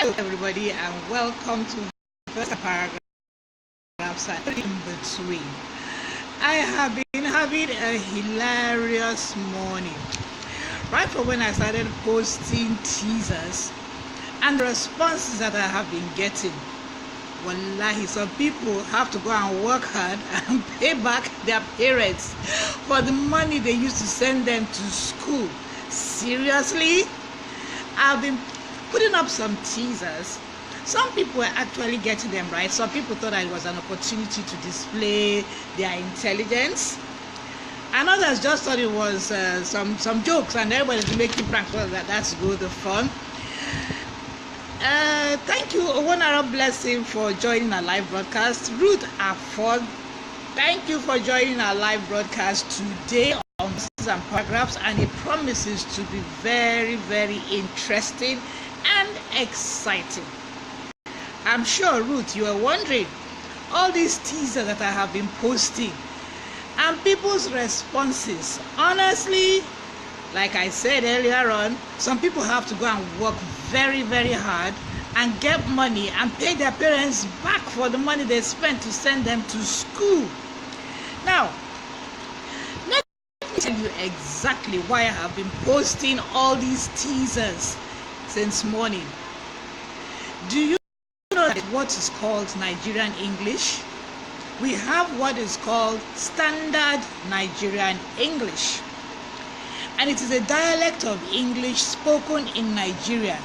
Hello everybody and welcome to the first paragraph in between. I have been having a hilarious morning. Right from when I started posting teasers and the responses that I have been getting. Wallahi, some people have to go and work hard and pay back their parents for the money they used to send them to school. Seriously? I've been putting up some teasers. Some people were actually getting them right. Some people thought that it was an opportunity to display their intelligence, and others just thought it was some jokes, and everybody's making pranks. Well, that's good, the fun. Thank you, Owonara Blessing, for joining our live broadcast. Ruth Afford, thank you for joining our live broadcast today on and paragraphs, and it promises to be very, very interesting and exciting. I'm sure, Ruth, you are wondering all these teasers that I have been posting and people's responses. Honestly, like I said earlier on, some people have to go and work very, very hard and get money and pay their parents back for the money they spent to send them to school. Now, let me tell you exactly why I have been posting all these teasers since morning. Do you know that what is called Nigerian English? We have what is called Standard Nigerian English, and it is a dialect of English spoken in Nigeria.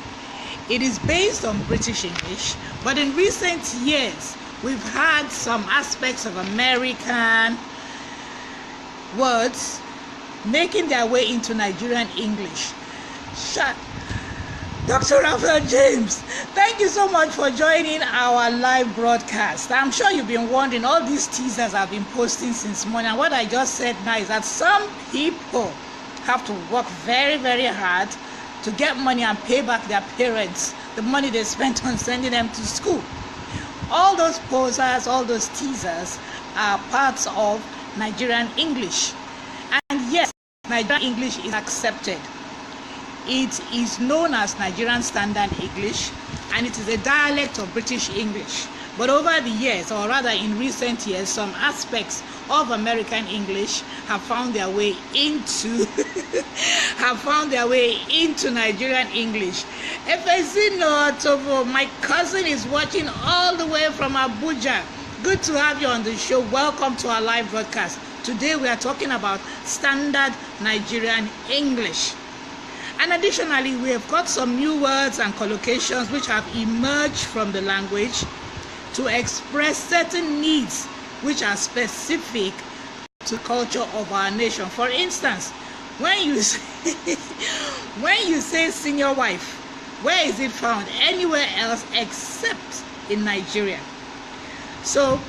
It is based on British English, but in recent years we've had some aspects of American words making their way into Nigerian English. Dr. Raphael James, thank you so much for joining our live broadcast. I'm sure you've been wondering all these teasers I've been posting since morning. And what I just said now is that some people have to work very, very hard to get money and pay back their parents the money they spent on sending them to school. All those posers, all those teasers are parts of Nigerian English. And yes, Nigerian English is accepted. It is known as Nigerian Standard English, and it is a dialect of British English. But over the years, or rather in recent years, some aspects of American English have found their way into Nigerian English. Efezino Tovo, my cousin, is watching all the way from Abuja. Good to have you on the show. Welcome to our live broadcast. Today we are talking about Standard Nigerian English. And additionally, we have got some new words and collocations which have emerged from the language to express certain needs which are specific to the culture of our nation. For instance, when you say senior wife, where is it found? Anywhere else except in Nigeria. So,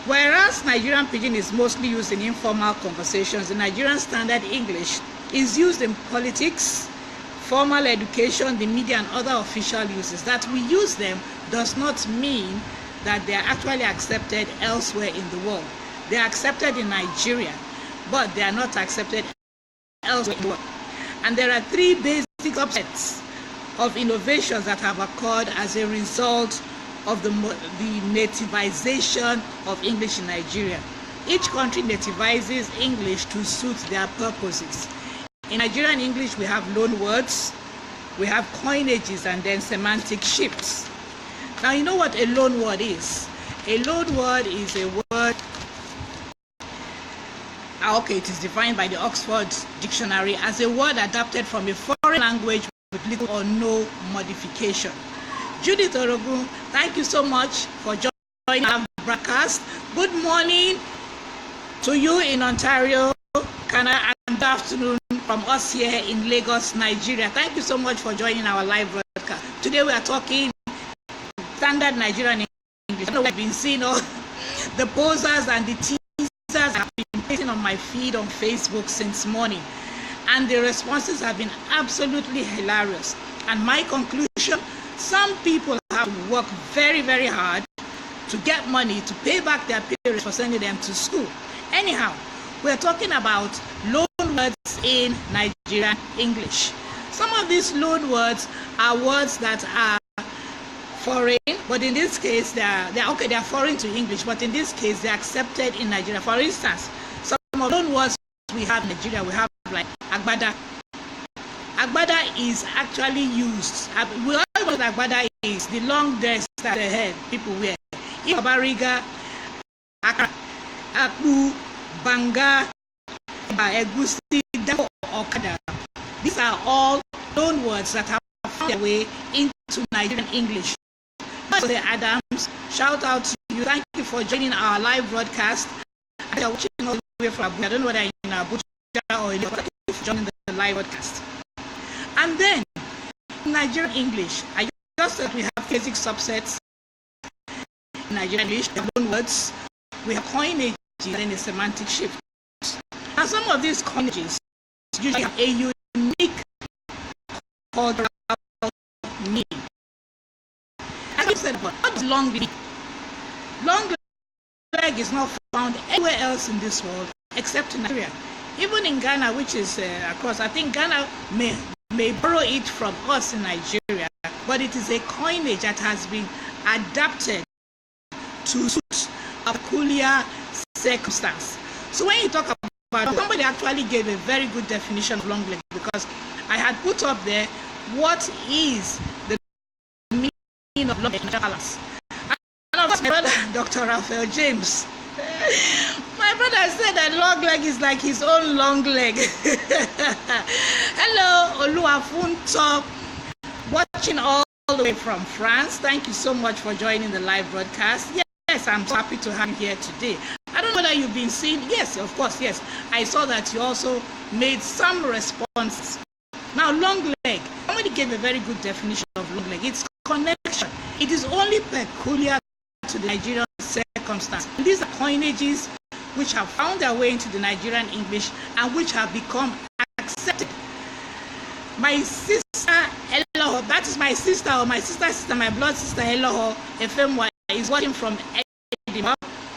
whereas Nigerian pidgin is mostly used in informal conversations, the Nigerian Standard English is used in politics, formal education, the media, and other official uses. That we use them does not mean that they are actually accepted elsewhere in the world. They are accepted in Nigeria, but they are not accepted elsewhere in the world. And there are three basic subsets of innovations that have occurred as a result of the nativization of English in Nigeria. Each country nativizes English to suit their purposes. In Nigerian English, we have loan words, we have coinages, and then semantic shifts. Now, you know what a loan word is? A loan word is a word, it is defined by the Oxford Dictionary as a word adapted from a foreign language with little or no modification. Judith Orogun, thank you so much for joining our broadcast. Good morning to you in Ontario, Canada, and good afternoon from us here in Lagos, Nigeria. Thank you so much for joining our live broadcast. Today we are talking Standard Nigerian English. I know we've been seeing all the posers and the teasers have been posting on my feed on Facebook since morning, and the responses have been absolutely hilarious. And my conclusion, some people have to work very, very hard to get money to pay back their parents for sending them to school. Anyhow, we're talking about loan words in Nigerian English. Some of these loan words are words that are foreign, but in this case they are foreign to English, but in this case they're accepted in Nigeria. For instance, some of the loan words we have in Nigeria, we have like agbada. Agbada is actually used. We all know what agbada is, the long dress that the head people wear. Ibariga, Akpu, Banga, Egusi, Dako, Okada. These are all loan words that have found their way into Nigerian English. Jose Adams, shout out to you. Thank you for joining our live broadcast. I are watching all the way from Abuja. I don't know whether you're in Abuja or in Thank you for joining the live broadcast. And then, in Nigerian English, I just said we have basic subsets in Nigerian English, the loan words, we have coinages and a semantic shift. Now, some of these coinages usually have a unique cultural meaning. As I said, what is long leg? Long leg is not found anywhere else in this world except in Nigeria. Even in Ghana, which is across, I think Ghana may borrow it from us in Nigeria, but it is a coinage that has been adapted to suit a peculiar circumstance. So when you talk about, somebody actually gave a very good definition of long leg, because I had put up there what is the meaning of long leg in Palace. And of course, my brother, Dr. Raphael James, my brother said that long leg is like his own long leg. Hello, Oluwafunto, watching all the way from France. Thank you so much for joining the live broadcast. Yes, I'm so happy to have you here today. I don't know whether you've been seeing. Yes, of course, yes. I saw that you also made some responses. Now, long leg. Somebody gave a very good definition of long leg. It's connection. It is only peculiar to the Nigerian circumstance. And these are coinages which have found their way into the Nigerian English and which have become accepted. My sister Eloho, that is my sister, or my sister, my blood sister Eloho Efemwa, is watching from Edinburgh.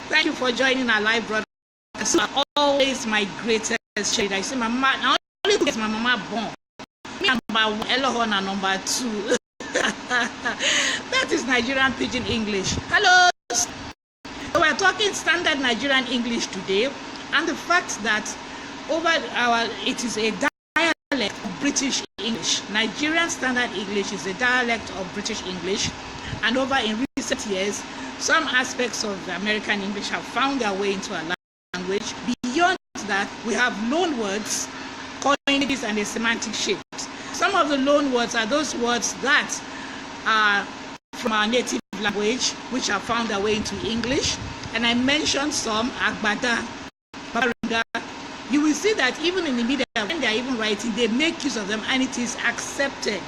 Thank you for joining our live broadcast. You are always my greatest shade. I see my mama, not only because my mama born. Me number one, Eloho na number 2. That is Nigerian Pidgin English. Hello. So we're talking standard Nigerian English today, and the fact that it is a dialect of British English. Nigerian Standard English is a dialect of British English, and over in recent years, some aspects of the American English have found their way into our language. Beyond that, we have loan words, coinages, and a semantic shift. Some of the loan words are those words that are from our native language, which have found their way into English. And I mentioned some, agbada, baringa. You will see that even in the media, when they are even writing, they make use of them, and it is accepted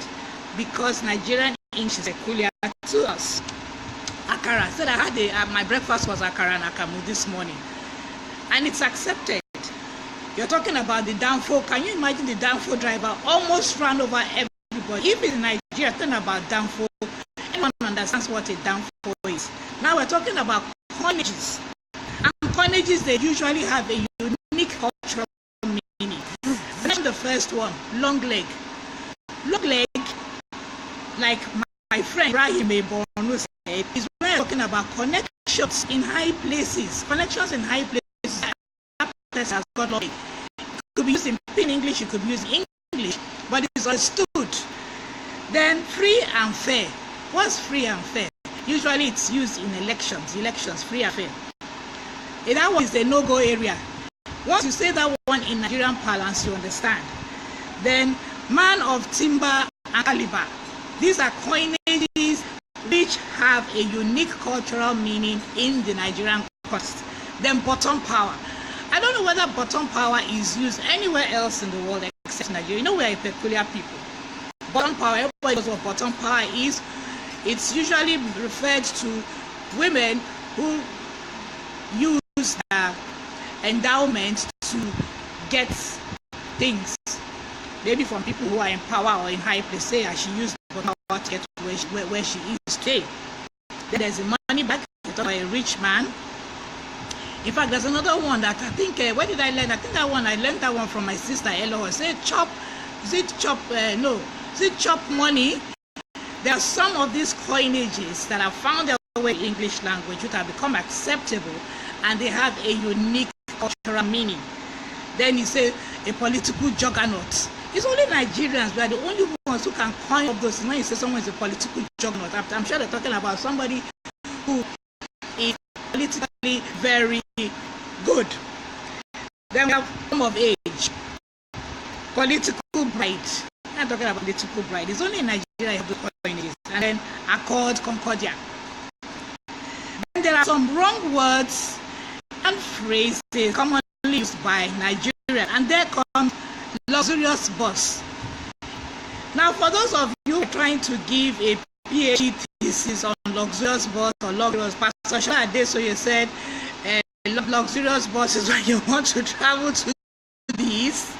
because Nigerian English is peculiar to us. Akara. Said I had my breakfast was akara and akamu this morning, and it's accepted. You're talking about the danfo. Can you imagine the danfo driver almost ran over everybody? If in Nigeria, talking about danfo, anyone understands what a danfo is. Now we're talking about coinages, and coinages, they usually have a unique cultural meaning. That's the first one, long leg. Long leg, like my friend Rahim Ebonu said, is when we're talking about connections in high places. Connections in high places. That person has got long leg. It could be used in plain English, it could be used in English, but it's understood. Then free and fair. What's free and fair? Usually it's used in elections, free and fair. And that one is the no-go area. Once you say that one in Nigerian parlance, you understand. Then man of timber and caliber. These are coinages which have a unique cultural meaning in the Nigerian context. Then bottom power. I don't know whether bottom power is used anywhere else in the world except Nigeria. You know, we are a peculiar people. Bottom power, everybody knows what bottom power is. It's usually referred to women who use endowment to get things, maybe from people who are in power or in high place. Say she used bottom power to get where she is today. Then there's a money bag by a rich man. In fact, there's another one that I think, where did I learn? I think I learned that one from my sister Elo. Say chop, is it chop? No, is it chop money? There are some of these coinages that have found their way in English language, which have become acceptable, and they have a unique cultural meaning. Then you say a political juggernaut. It's only Nigerians. We are the only ones who can coin up those. When you say someone is a political juggernaut, I'm sure they're talking about somebody who is politically very good. Then we have come of age, political bride. I'm talking about political bride. It's only in Nigeria you have the coinages. And then accord, concordia. Then there are some wrong words and phrases commonly used by Nigerians, and there comes luxurious bus. Now, for those of you trying to give a PhD thesis on luxurious bus or luxurious, Pastor Akpoghene-Adaiah said luxurious bus is when you want to travel to the east,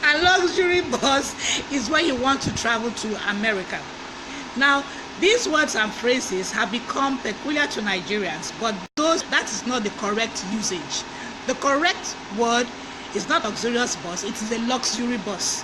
and luxury bus is when you want to travel to America. Now, these words and phrases have become peculiar to Nigerians, but that is not the correct usage. The correct word is not luxurious bus, it is a luxury bus.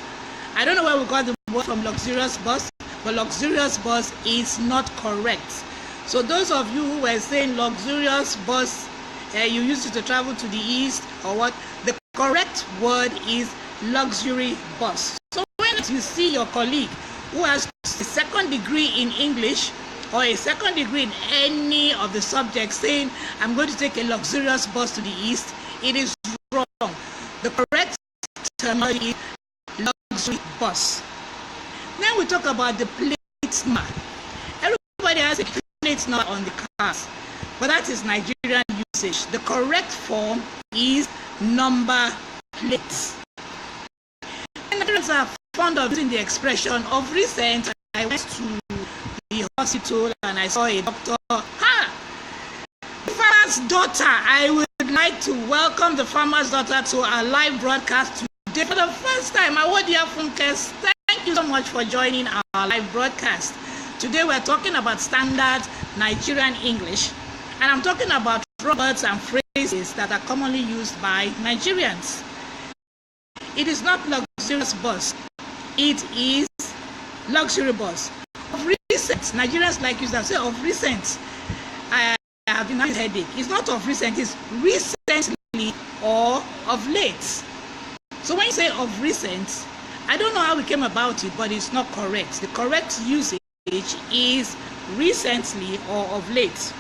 I don't know where we got the word from luxurious bus, but luxurious bus is not correct. So those of you who were saying luxurious bus, you used it to travel to the east or what, the correct word is luxury bus. So when you see your colleague who has a second degree in English or a second degree in any of the subjects saying, I'm going to take a luxurious bus to the east, it is wrong. The correct terminology is luxury bus. Then we talk about the plate number. Everybody has a plate number on the cars, but that is Nigerian usage. The correct form is number plates. And Nigerians are fond of using the expression. Of recent, I went to the hospital and I saw a doctor. The farmer's daughter. I would like to welcome the farmer's daughter to our live broadcast today for the first time. Dear Funkes, thank you so much for joining our live broadcast. Today we're talking about standard Nigerian English, and I'm talking about words and phrases that are commonly used by Nigerians. It is not luxurious bus. It is luxury bus. Of recent, Nigerians like use that. Say of recent, I have been having a headache. It's not of recent, it's recently or of late. So when you say of recent, I don't know how we came about it, but it's not correct. The correct usage is recently or of late.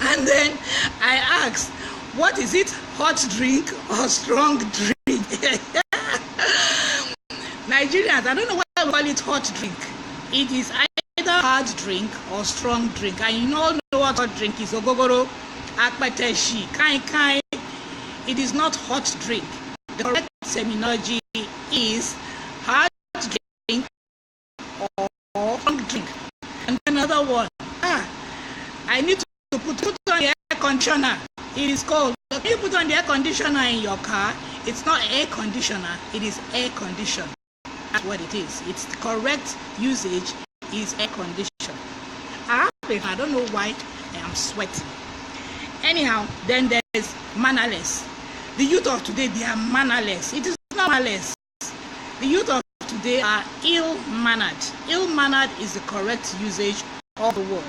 And then I asked, what is it, hot drink or strong drink? Nigerians, I don't know why we call it hot drink. It is either hard drink or strong drink. And you all know what hot drink is. Ogogoro, akpateshi, kai. It is not hot drink. The correct terminology is hard drink or strong drink. And another one, I need to put on the air conditioner. It is cold. Can you put on the air conditioner in your car? It's not air conditioner, it is air condition. That's what it is. It's the correct usage is air condition. I don't know why I am sweating. Anyhow, then there's mannerless. The youth of today, they are mannerless. It is not mannerless. The youth of today are ill-mannered. Ill-mannered is the correct usage of the word.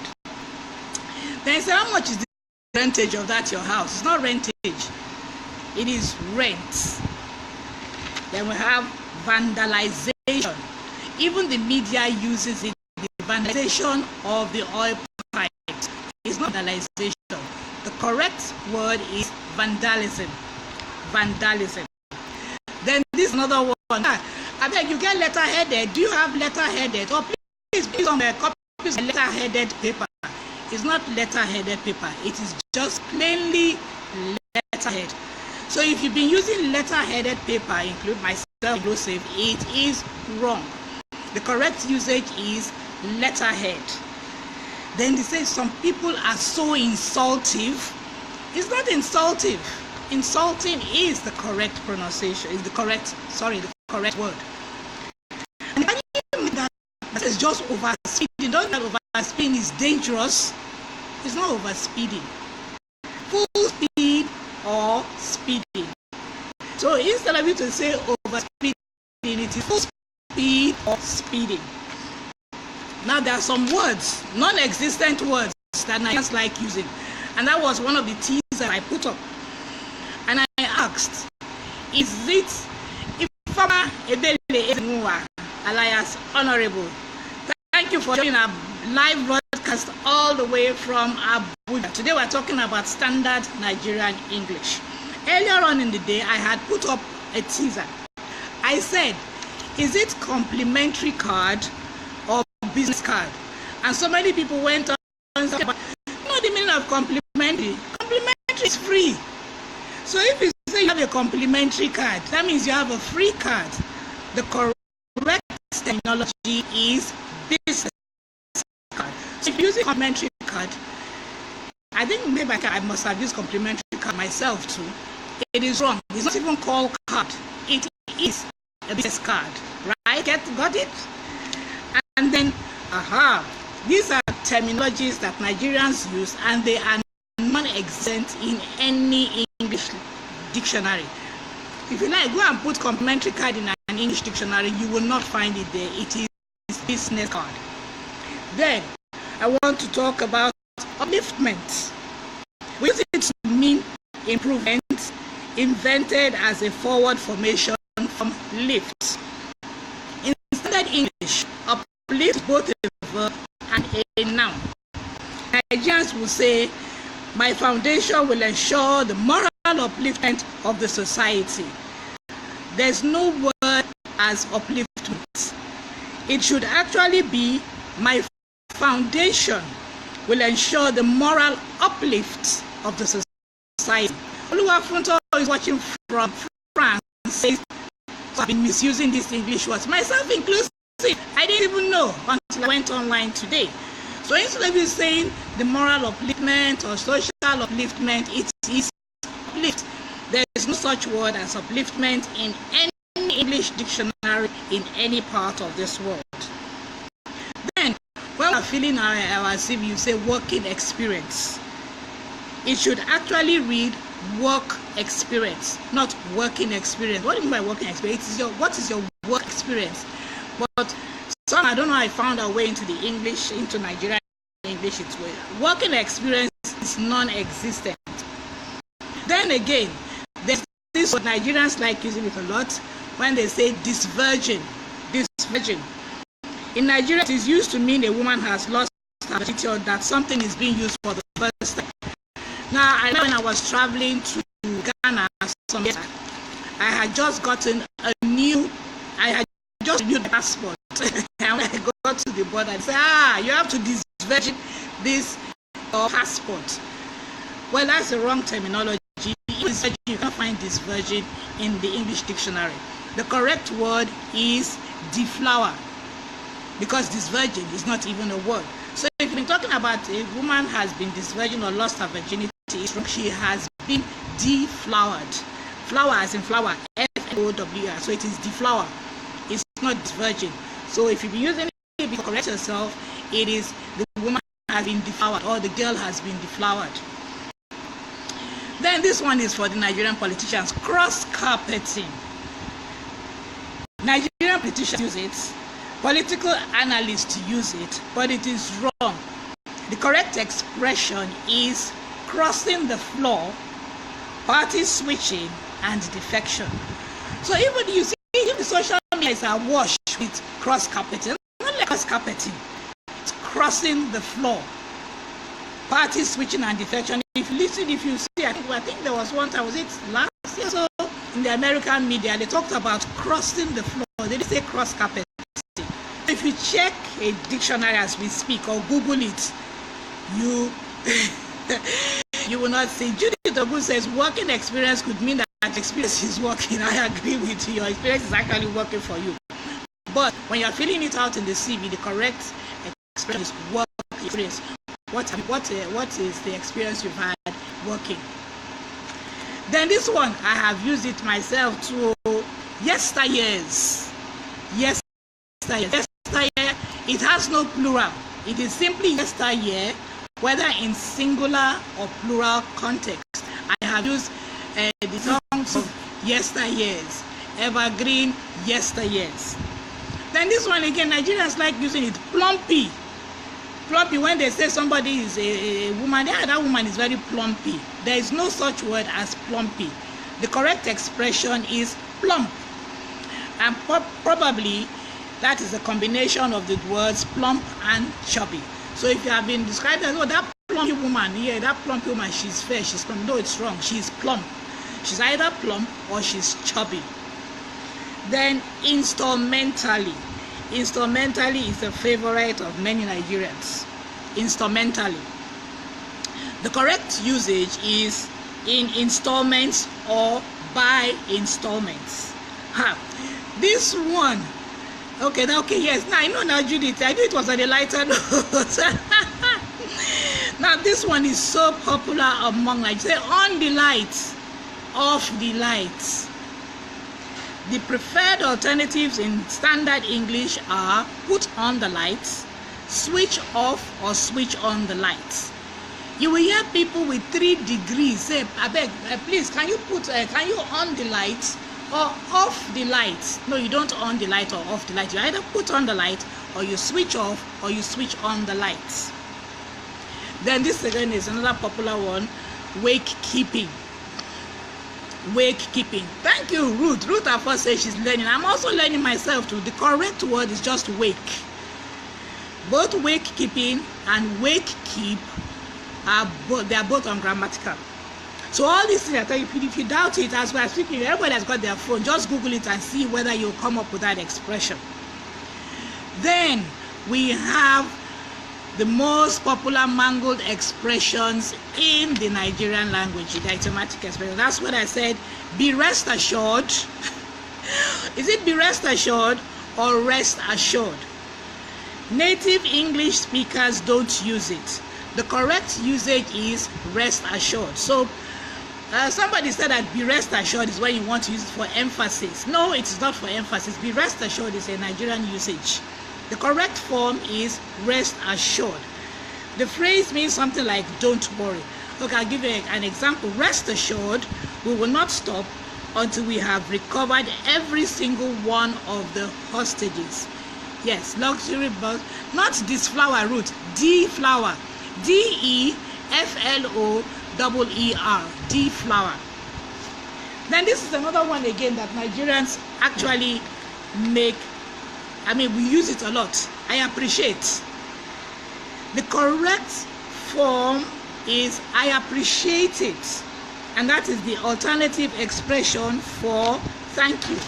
Then say, how much is the rentage of that your house? It's not rentage. It is rent. Then we have vandalization. Even the media uses it. The vandalization of the oil pipes. It's not vandalization. The correct word is vandalism. Vandalism. Then this is another one. I beg you get letter-headed. Do you have letter-headed? Or please on the copies of letter-headed paper. It's not letter-headed paper. It is just plainly letterhead. So if you've been using letter-headed paper, include myself, inclusive, it is wrong. The correct usage is letterhead. Then they say some people are so insultive. It's not insultive. Insulting is the correct pronunciation. Is the correct word. And can you mean that it's just overspeeding? Don't that overspeeding is dangerous? It's not overspeeding. Full speed or speeding. So instead of you to say overspeeding, it is full speed or speeding. Now there are some words, non-existent words that Nigerians like using, and that was one of the T's that I put up. And I asked, is it Akpoghene-Adaiah alias Honorable? Thank you for joining our live broadcast all the way from Abuja. Today we're talking about standard Nigerian English. Earlier on in the day, I had put up a teaser. I said, is it complimentary card or business card? And so many people went on and said, you know the meaning of complimentary? Complimentary is free. So if you say you have a complimentary card, that means you have a free card. The correct terminology is business card. So if you use a complimentary card, I think maybe I must have used complimentary card myself too. It is wrong. It's not even called card. It is a business card, right? Got it? And then, these are terminologies that Nigerians use, and they are non-existent in any English dictionary. If you like, go and put complimentary card in an English dictionary, you will not find it there. It is business card. Then, I want to talk about upliftment. We use it to mean improvement, invented as a forward formation from lift. In standard English, uplift is both a verb and a noun. Nigerians will say, my foundation will ensure the moral upliftment of the society. There's no word as upliftment. It should actually be, my foundation will ensure the moral uplift of the society. Oluwafunto is watching from France, says, I've been misusing these English words, myself inclusive. I didn't even know until I went online today. So instead of you saying the moral upliftment or social upliftment, it is uplift. There is no such word as upliftment in any English dictionary in any part of this world. Then, when we're feeling as if you say working experience, it should actually read work experience, not working experience. What do you mean by working experience? What is your work experience? But some, I don't know, I found a way into the English, into Nigerian English, it's way. Working experience is non-existent. Then again, there's this what Nigerians like using it a lot when they say disvirgin. Disvirgin. In Nigeria, it is used to mean a woman has lost her virginity or that something is being used for the first time. Now, I know when I was traveling to Ghana some years back, I had just gotten renewed the passport. And when I got to the border, I said, you have to disvirgin this passport. Well, that's the wrong terminology. You can't find disvirgin in the English dictionary. The correct word is deflower, because disvirgin is not even a word. So if you've been talking about a woman has been disvirgin or lost her virginity, she has been deflowered. Flower as in flower, F-L-O-W-R. So it is deflower. It's not disvirgin. So if you've been using it, you correct yourself. It is the woman has been deflowered or the girl has been deflowered. Then this one is for the Nigerian politicians. Cross-carpeting. Nigerian politicians use it. Political analysts use it, but it is wrong. The correct expression is crossing the floor, party switching, and defection. So even you see, if the social media are washed with cross-carpeting, not like cross-carpeting, it's crossing the floor, party switching and defection. If you listen, if you see, I think there was one time, was it last year or so, in the American media, they talked about crossing the floor. They didn't say cross-carpeting. If you check a dictionary as we speak or Google it, you you will not see. Judith Ogu says working experience could mean that experience is working. I agree with you. Your experience is actually working for you. But when you're filling it out in the CV, the correct expression is work experience. What is the experience you've had working? Then this one, I have used it myself too. Yesteryears. Yesteryear. It has no plural. It is simply yesteryear, whether in singular or plural context. I have used the songs of yesteryears, evergreen yesteryears. Then this one again, Nigerians like using it, plumpy. Plumpy, when they say somebody is a woman, yeah, that woman is very plumpy. There is no such word as plumpy. The correct expression is plump. And probably that is a combination of the words plump and chubby. So if you have been described as, oh, that plumpy woman, yeah, that plumpy woman, she's fair, she's plump. No, it's wrong. She's plump. She's either plump or she's chubby. Then instrumentally. Instrumentally is a favorite of many Nigerians. Instrumentally. The correct usage is in installments or by installments. This one, okay, yes. Now I know now, Judith. I knew it was on a lighter note. Now this one is so popular among, like, say, on the lights, off the lights. The preferred alternatives in standard English are put on the lights, switch off, or switch on the lights. You will hear people with 3 degrees say, I beg, please, can you on the lights or off the lights? No, you don't on the light or off the light. You either put on the light or you switch off or you switch on the lights. Then this again is another popular one, wake keeping. Wake keeping. Thank you, Ruth. Ruth at first says she's learning. I'm also learning myself too. The correct word is just wake. Both wake keeping and wake keep are both ungrammatical. So all these things I tell you, if you doubt it, as we are speaking, everybody has got their phone. Just Google it and see whether you'll come up with that expression. Then we have the most popular mangled expressions in the Nigerian language, the idiomatic expression. That's what I said. Be rest assured. Is it be rest assured or rest assured? Native English speakers don't use it. The correct usage is rest assured. So somebody said that be rest assured is when you want to use it for emphasis. No, it is not for emphasis. Be rest assured is a Nigerian usage. The correct form is rest assured. The phrase means something like don't worry. Okay, I'll give you an example. Rest assured, we will not stop until we have recovered every single one of the hostages. Yes, luxury bus, not this flower root, deflower. D-E-F-L-O-E-E-R, deflower. Then this is another one again that Nigerians actually make. We use it a lot. I appreciate. The correct form is I appreciate it. And that is the alternative expression for thank you.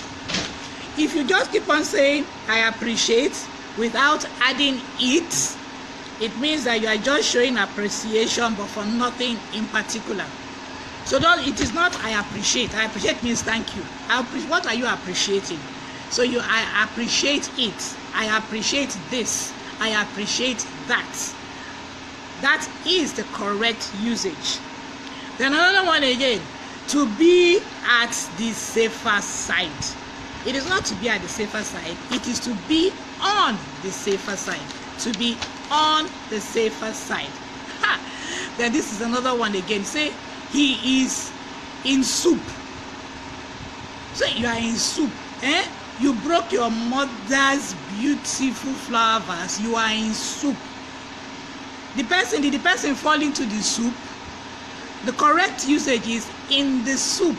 If you just keep on saying I appreciate without adding it, it means that you are just showing appreciation but for nothing in particular. So it is not I appreciate. I appreciate means thank you. What are you appreciating? So I appreciate it. I appreciate this. I appreciate that. That is the correct usage. Then another one again, to be at the safer side. It is not to be at the safer side. It is to be on the safer side. To be on the safer side. Then this is another one again. Say he is in soup. Say you are in soup. You broke your mother's beautiful flower vase. You are in soup. Did the person fall into the soup? The correct usage is in the soup.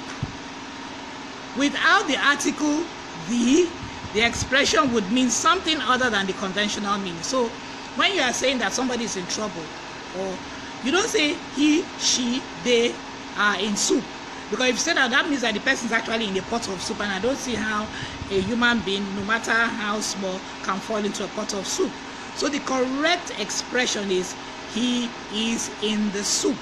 Without the article the expression would mean something other than the conventional meaning. So when you are saying that somebody is in trouble, or you don't say he, she, they are in soup. Because if you say that, that means that the person is actually in a pot of soup, and I don't see how a human being, no matter how small, can fall into a pot of soup. So the correct expression is he is in the soup.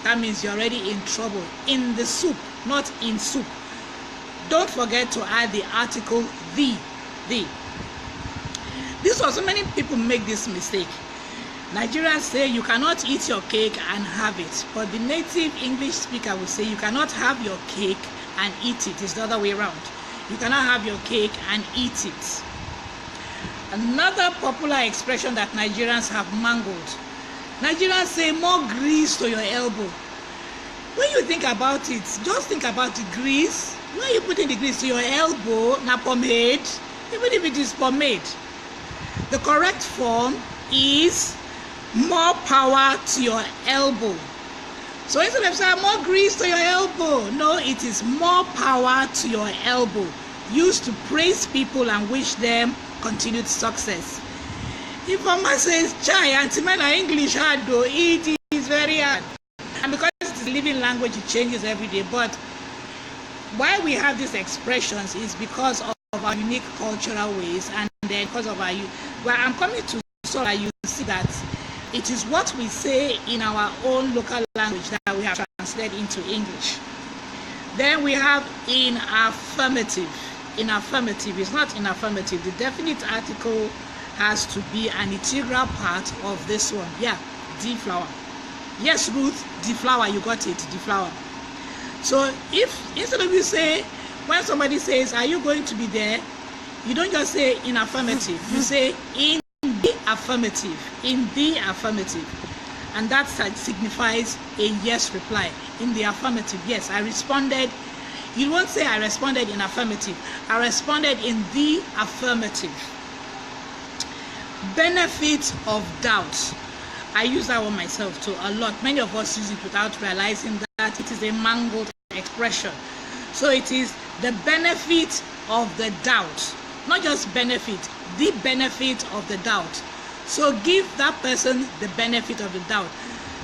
That means you're already in trouble. In the soup, not in soup. Don't forget to add the article the. This was so many people make this mistake. Nigerians say you cannot eat your cake and have it, but the native English speaker will say you cannot have your cake and eat it. It's the other way around. You cannot have your cake and eat it. Another popular expression that Nigerians have mangled. Nigerians say more grease to your elbow. When you think about it, just think about the grease. Where are you putting the grease? To your elbow, na pomade. even if it is pomade. The correct form is more power to your elbow. So instead of saying more grease to your elbow, no, it is more power to your elbow. Used to praise people and wish them continued success. If Mama says, "Chai, Auntie Mena, English hard though," it is very hard. And because it is a living language, it changes every day. But why we have these expressions is because of our unique cultural ways, and then because of our. Well, I'm coming to so that you see that it is what we say in our own local language that we have translated into English. Then we have in affirmative. In affirmative, it's not in affirmative. The definite article has to be an integral part of this one. Yeah, deflower. Yes, Ruth, deflower, you got it, deflower. So if instead of you say, when somebody says, "Are you going to be there?" you don't just say in affirmative. You say in the affirmative. In the affirmative. And that signifies a yes reply. In the affirmative, yes, I responded. You won't say I responded in affirmative. I responded in the affirmative. Benefit of doubt. I use that one myself too a lot. Many of us use it without realizing that it is a mangled expression. So it is the benefit of the doubt. Not just benefit, the benefit of the doubt. So give that person the benefit of the doubt.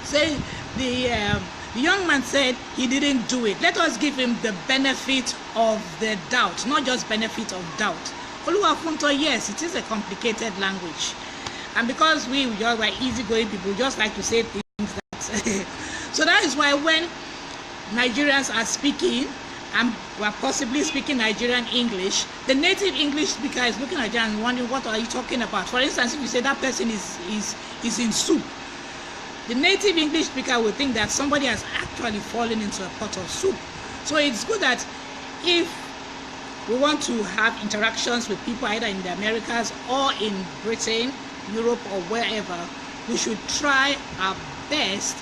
Say the young man said he didn't do it. Let us give him the benefit of the doubt, not just benefit of doubt. Oluwafunto, yes, it is a complicated language. And because we just were easygoing people, just like to say things that so that is why when Nigerians are speaking and we're possibly speaking Nigerian English, the native English speaker is looking at you and wondering, what are you talking about? For instance, if you say that person is in soup, the native English speaker will think that somebody has actually fallen into a pot of soup. So it's good that if we want to have interactions with people either in the Americas or in Britain, Europe, or wherever, we should try our best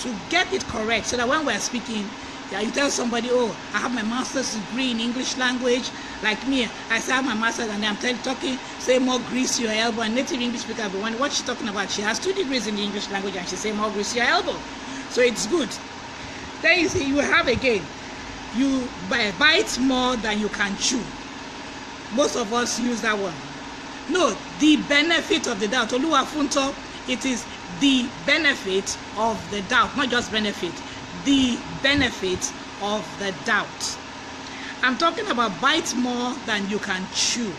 to get it correct, so that when we're speaking, you tell somebody, "Oh, I have my master's degree in English language." Like me, I say I have my master's, and I'm talking, say more grease to your elbow. And native English speaker will be wondering what she's talking about. She has 2 degrees in the English language, and she say more grease to your elbow. So it's good. Then you see, you have again, you bite more than you can chew. Most of us use that one. No, the benefit of the doubt. Oluwafunto, it is the benefit of the doubt, not just benefit. The benefit of the doubt. I'm talking about bite more than you can chew.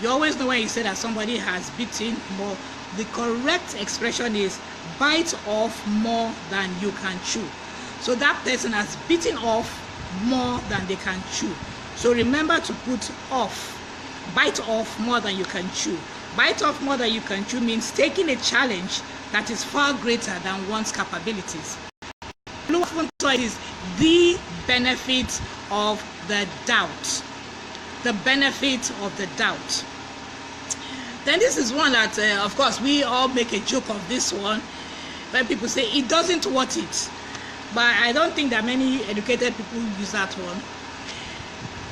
You always know when you say that somebody has bitten more, the correct expression is bite off more than you can chew. So that person has bitten off more than they can chew. So remember to put off. Bite off more than you can chew. Bite off more than you can chew means taking a challenge that is far greater than one's capabilities. It is the benefit of the doubt. The benefit of the doubt. Then this is one that, of course, we all make a joke of this one. When people say, "It doesn't worth it." But I don't think that many educated people use that one.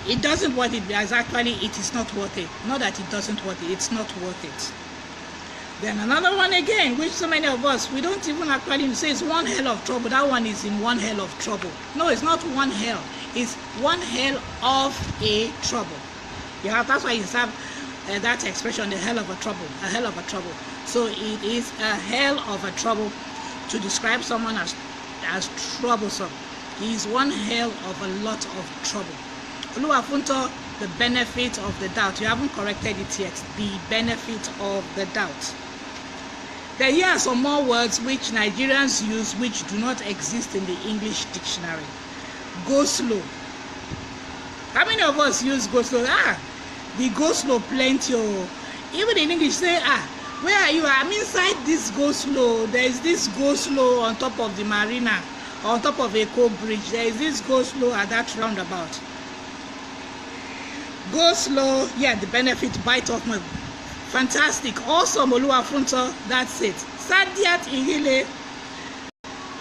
It doesn't worth it, because actually it is not worth it. Not that it doesn't worth it, it's not worth it. Then another one again, which so many of us, we don't even actually say it's one hell of trouble. That one is in one hell of trouble. No, it's not one hell. It's one hell of a trouble. You have, that's why you have that expression, the hell of a trouble, a hell of a trouble. So it is a hell of a trouble to describe someone as troublesome. He is one hell of a lot of trouble. Oluwafunto, the benefit of the doubt. You haven't corrected it yet. The benefit of the doubt. Then here are some more words which Nigerians use which do not exist in the English dictionary. Go slow. How many of us use go slow? The go slow plenty. Even in English, say, where are you? I'm inside this go slow. There is this go slow on top of the marina, on top of Eco Bridge. There is this go slow at that roundabout. Go slow, yeah, the benefit, bite off my. Fantastic, awesome, Oluwafunto, that's it. Sadiat Ihile,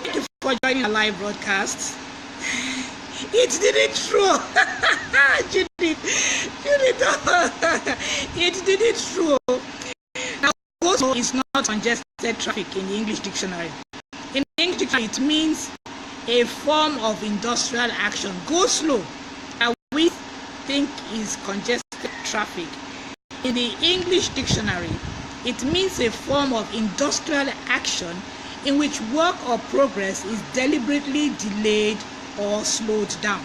thank you for joining our live broadcast. It didn't throw. Judith, it didn't throw. Now, go slow is not congested traffic in the English dictionary. In the English dictionary, it means a form of industrial action. Go slow, that we think is congested traffic. In the English dictionary, it means a form of industrial action in which work or progress is deliberately delayed or slowed down.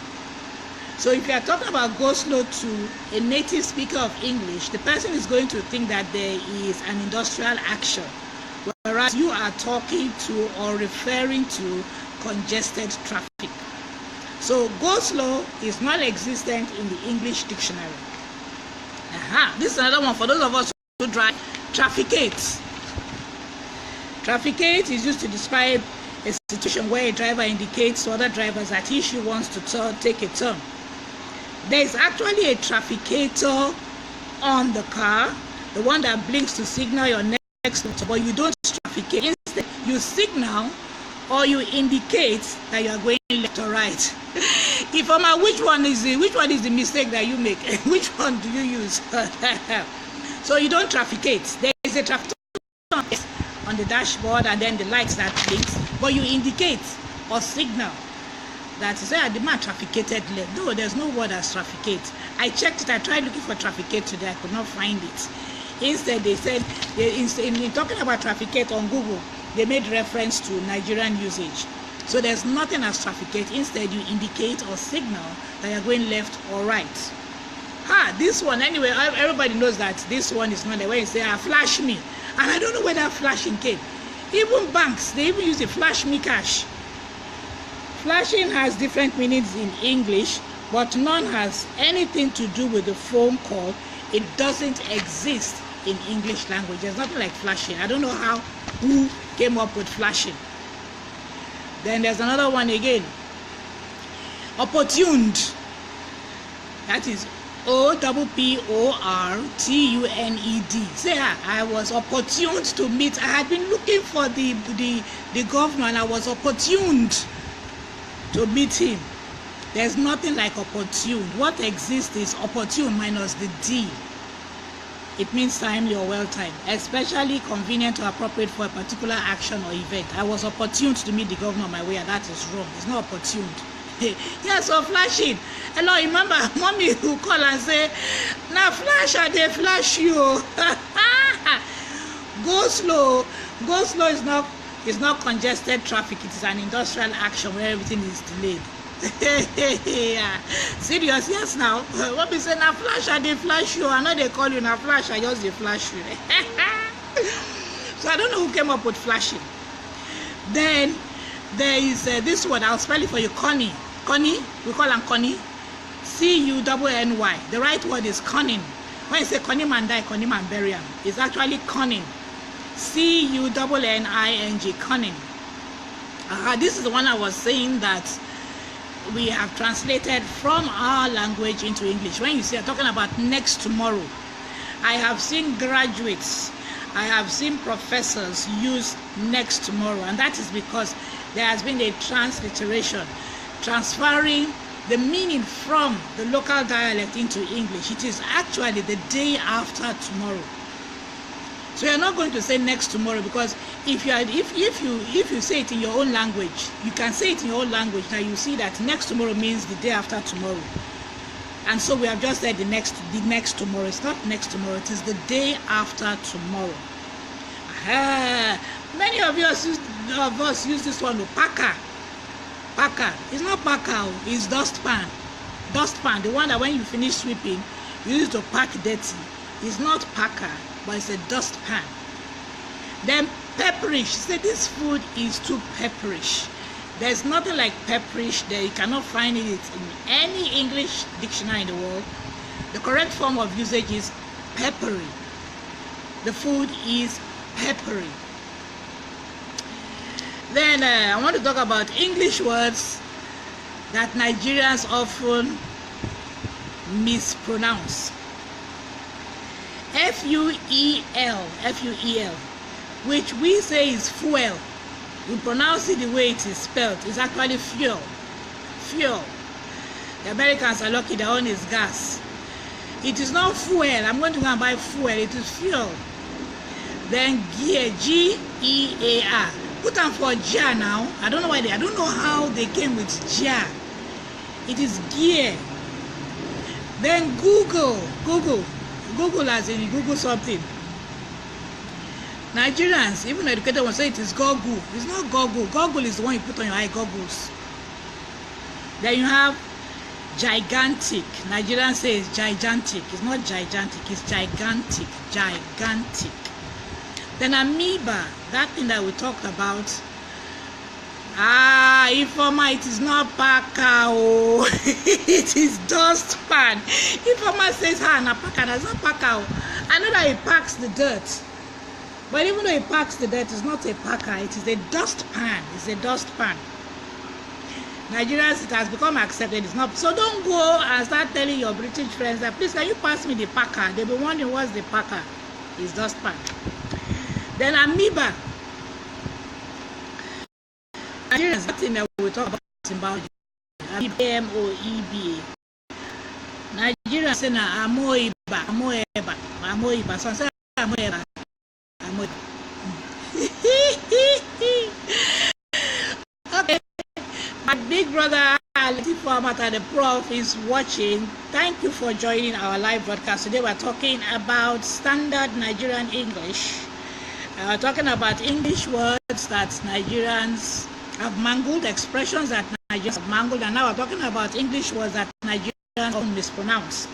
So if you are talking about go slow to a native speaker of English, the person is going to think that there is an industrial action, whereas you are talking to or referring to congested traffic. So go slow is not existent in the English dictionary. This is another one for those of us who drive. Trafficate. Trafficate is used to describe a situation where a driver indicates to other drivers that he wants to take a turn. There is actually a trafficator on the car, the one that blinks to signal your next motor, but you don't trafficate. Instead, you signal or you indicate that you are going left or right. If which one is the mistake that you make? Which one do you use? So you don't trafficate. There is a trafficator on the dashboard and then the lights that blinks, but you indicate or signal that the man trafficated left. No, there's no word as trafficate. I checked it. I tried looking for trafficate today. I could not find it. Instead, they said in talking about trafficate on Google, they made reference to Nigerian usage. So there's nothing as trafficate. Instead, you indicate or signal that you're going left or right. This one, anyway, everybody knows that this one is not the way you say, flash me. And I don't know where that flashing came. Even banks, they even use the flash me cash. Flashing has different meanings in English, but none has anything to do with the phone call. It doesn't exist in English language. There's nothing like flashing. I don't know who came up with flashing. Then there's another one again. Opportuned. That is OPPORTUNED. Say, I was opportuned to meet. I had been looking for the governor, and I was opportuned to meet him. There's nothing like opportune. What exists is opportune minus the D. It means timely or well-timed, especially convenient or appropriate for a particular action or event. I was opportuned to meet the governor on my way, and that is wrong. It's not opportuned. Yeah, so flashing. Hello, remember, mommy who call and say, now flash, they flash you. Go slow. Go slow is not congested traffic. It is an industrial action where everything is delayed. Yeah. Serious, yes now. What we say now flash, they flash you. I know they call you now flash, I just they flash you. So I don't know who came up with flashing. Then there is this word, I'll spell it for you, Connie. Connie, we call him Connie. C-U-N-N-Y. The right word is cunning. When you say Connie man die, Connie man bury him, it's actually cunning. C-U-N-N-I-N-G, cunning. This is the one I was saying that we have translated from our language into English. When you say talking about next tomorrow, I have seen graduates, I have seen professors use next tomorrow, and that is because there has been a transliteration, transferring the meaning from the local dialect into English. It is actually the day after tomorrow. So you're not going to say next tomorrow, because if you say it in your own language, you can say it in your own language. Now you see that next tomorrow means the day after tomorrow, and so we have just said the next tomorrow. It's not next tomorrow. It is the day after tomorrow. Many of us use this one. Packer. It's not packer. It's dustpan. Dustpan. The one that when you finish sweeping, you use to pack dirty. It's not packer, but it's a dustpan. Then pepperish. Say this food is too pepperish. There's nothing like pepperish there. You cannot find it in any English dictionary in the world. The correct form of usage is peppery. The food is peppery. Then I want to talk about English words that Nigerians often mispronounce. F-U-E-L, which we say is fuel. We pronounce it the way it is spelled. It's actually fuel. The Americans are lucky, their own is gas. It is not fuel. I'm going to go and buy fuel. It is fuel. Then gear, G-E-A-R. Put them for gear now. I don't know why I don't know how they came with gear. It is gear. Then Google as in Google something. Nigerians, even educated will say it is Google. It's not Google. Google is the one you put on your eye goggles. Then you have gigantic. Nigerians say it's gigantic. It's not gigantic, it's gigantic. Gigantic. Then amoeba, that thing that we talked about. Informa, it is not paka, oh. It is dustpan. Informa says, na paka, that's not paka. I know that it packs the dirt. But even though it packs the dirt, it's not a packer, it is a dustpan. It's a dustpan. Nigerians, it has become accepted. It's not. So don't go and start telling your British friends that, please, can you pass me the packer? They'll be wondering what's the packer. It's dustpan. Then amoeba. Nigerians, that thing that we talk about Zimbabwe. Amoeba. Nigerians say na amoeba. So I say amoeba. Okay, my big brother the prof is watching. Thank you for joining our live broadcast. Today we're talking about standard Nigerian English. We're talking about English words that Nigerians have mangled, expressions that Nigerians have mangled, and now we're talking about English words that Nigerians often mispronounce.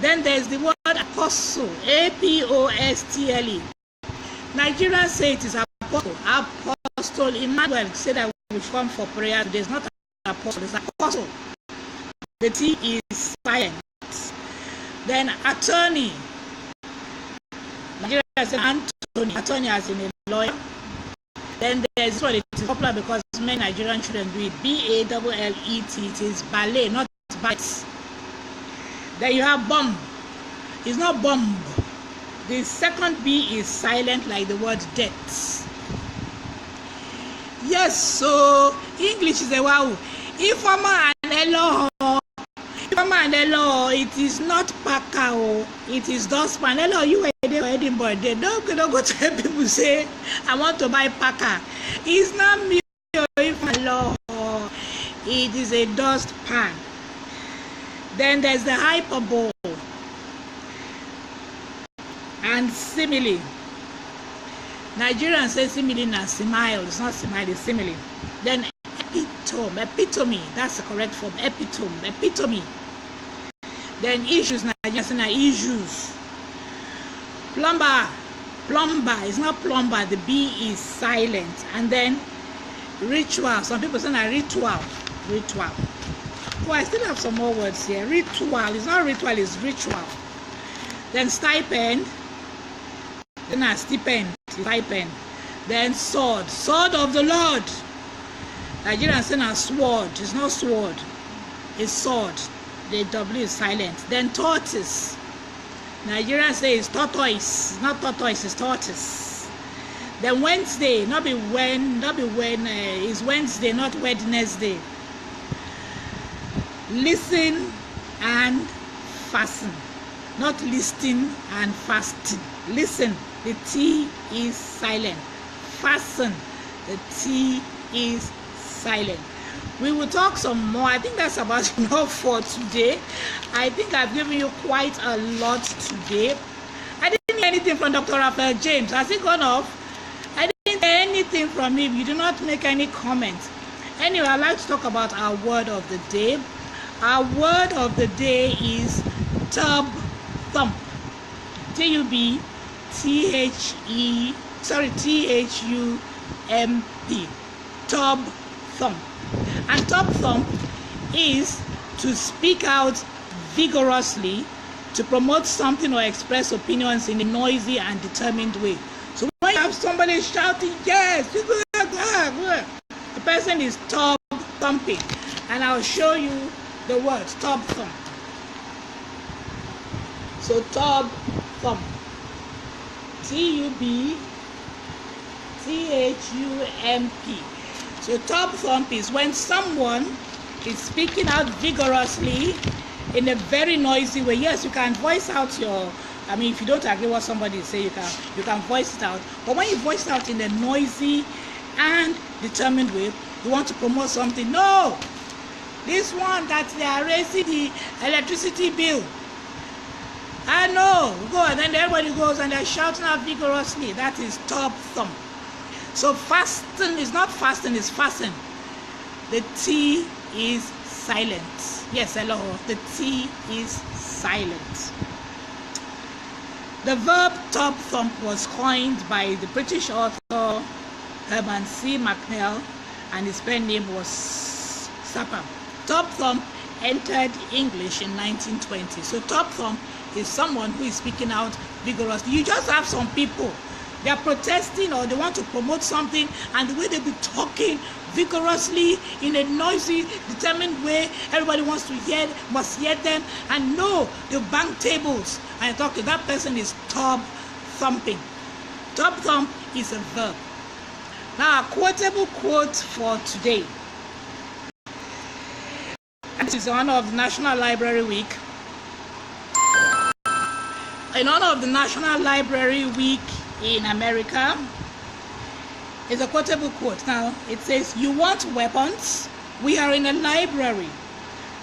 Then there's the word apostle, A-P-O-S-T-L-E. Nigerians say it is apostle. Apostle Emmanuel said that we should come for prayer. There's not an apostle, it's apostle. The T is silent. Then attorney. Nigerians say Anthony. Attorney as in a lawyer. Then there's this one. It is popular because many Nigerian children do it. B-A-L-L-E-T. It is ballet, not bites. Then you have bomb. It's not bomb. The second B is silent, like the word death. Yes, so English is a wow. Informa and hello, it is not Pakao, it is dustpan. Hello, you were there for Edinburgh. Don't go tell people say, I want to buy Paka. It's not me, hello. It is a dustpan. Then there's the hyperbole and simile. Nigerians say simile na smile. It's not smile, it's simile. Then epitome. That's the correct form. Epitome. Then issues. Nigerians say na issues. Plumber. It's not plumber. The B is silent. And then ritual. Some people say na ritual. Oh, I still have some more words here. Ritual. It's not ritual, it's ritual. Then stipend. Then a stipend. Then sword of the Lord. Nigerians say a sword. It's not sword, it's sword. The W is silent. Then tortoise. Nigerians say it's tortoise. It's not tortoise, it's tortoise. Then Wednesday, not be when, it's Wednesday, not Wednesday. Listen and fasten. Not listing and fasting. Listen, the T is silent. Fasten, the T is silent. We will talk some more. I think that's about enough for today. I think I've given you quite a lot today. I didn't hear anything from Dr. Raphael James. Has he gone off? I didn't hear anything from him. You do not make any comments. Anyway, I'd like to talk about our word of the day. Our word of the day is tub thump. T-U-B T-H-U-M-P. Tub thump. And tub thump is to speak out vigorously, to promote something or express opinions in a noisy and determined way. So when you have somebody shouting, yes, the person is tub thumping. And I'll show you the word tub thump. So tub thump. T-U-B-T-H-U-M-P. So tub thump is when someone is speaking out vigorously in a very noisy way. Yes, you can voice out your, if you don't agree what somebody is saying, you can voice it out. But when you voice it out in a noisy and determined way, you want to promote something. No! This one that they are raising the electricity bill. I know. Go, and then everybody goes and they're shouting out vigorously. That is top thumb. So fasting is not fasting, it's fasten. The T is silent. Yes, hello. The T is silent. The verb top thump was coined by the British author Herman C. McNeill, and his pen name was Sapper. Top thump entered English in 1920. So top thump is someone who is speaking out vigorously. You just have some people, they are protesting or they want to promote something, and the way they be talking vigorously in a noisy, determined way, everybody wants to hear, must hear them, and no, they bang tables and talk to that person is top thumping. Top thump is a verb. Now, a quotable quote for today. This is in honor of the National Library Week. In honor of the National Library Week in America, is a quotable quote. Now, it says, "You want weapons? We are in a library.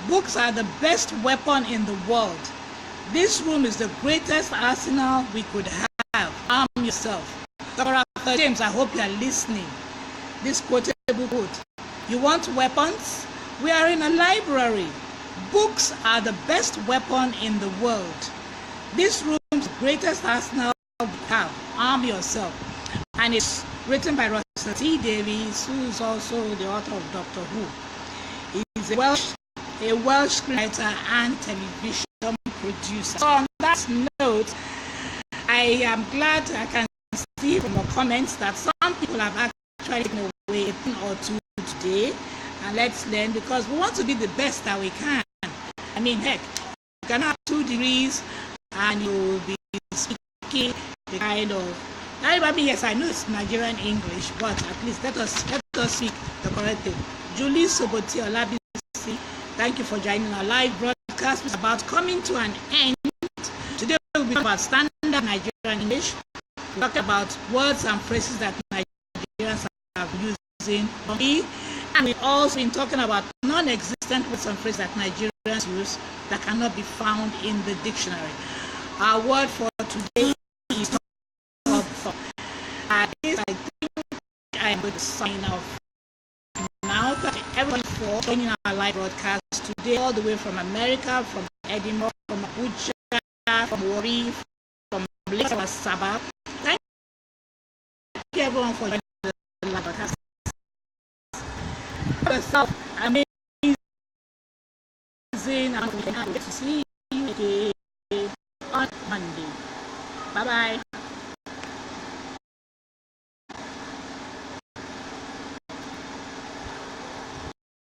Books are the best weapon in the world. This room is the greatest arsenal we could have. Arm yourself." Dr. James, I hope you are listening. This quotable quote. You want weapons? We are in a library. Books are the best weapon in the world. This room is the greatest arsenal we have. Arm yourself. And it's written by Russell T. Davies, who is also the author of Doctor Who. He's a Welsh screenwriter and television producer. So on that note, I am glad I can see from the comments that some people have actually taken away a or two today. And let's learn, because we want to be the best that we can. Heck, you can have 2 degrees and you'll be speaking the kind of, yes, I know it's Nigerian English, but at least let us speak the correct thing. Julie Soboti Olabisi, thank you for joining our live broadcast. It's about coming to an end. Today we'll be talking about standard Nigerian English. We'll talk about words and phrases that Nigerians are using. And we've also been talking about non-existent words and phrases that Nigerians use that cannot be found in the dictionary. Our word for today is top thump. I think I am going to sign off now. Thank everyone for joining our live broadcast today, all the way from America, from Edinburgh, from Abuja, from Warri, from Lagos, Sabah. Thank you everyone for joining the live broadcast. Yourself amazing, and we can see you again on Monday. Bye bye.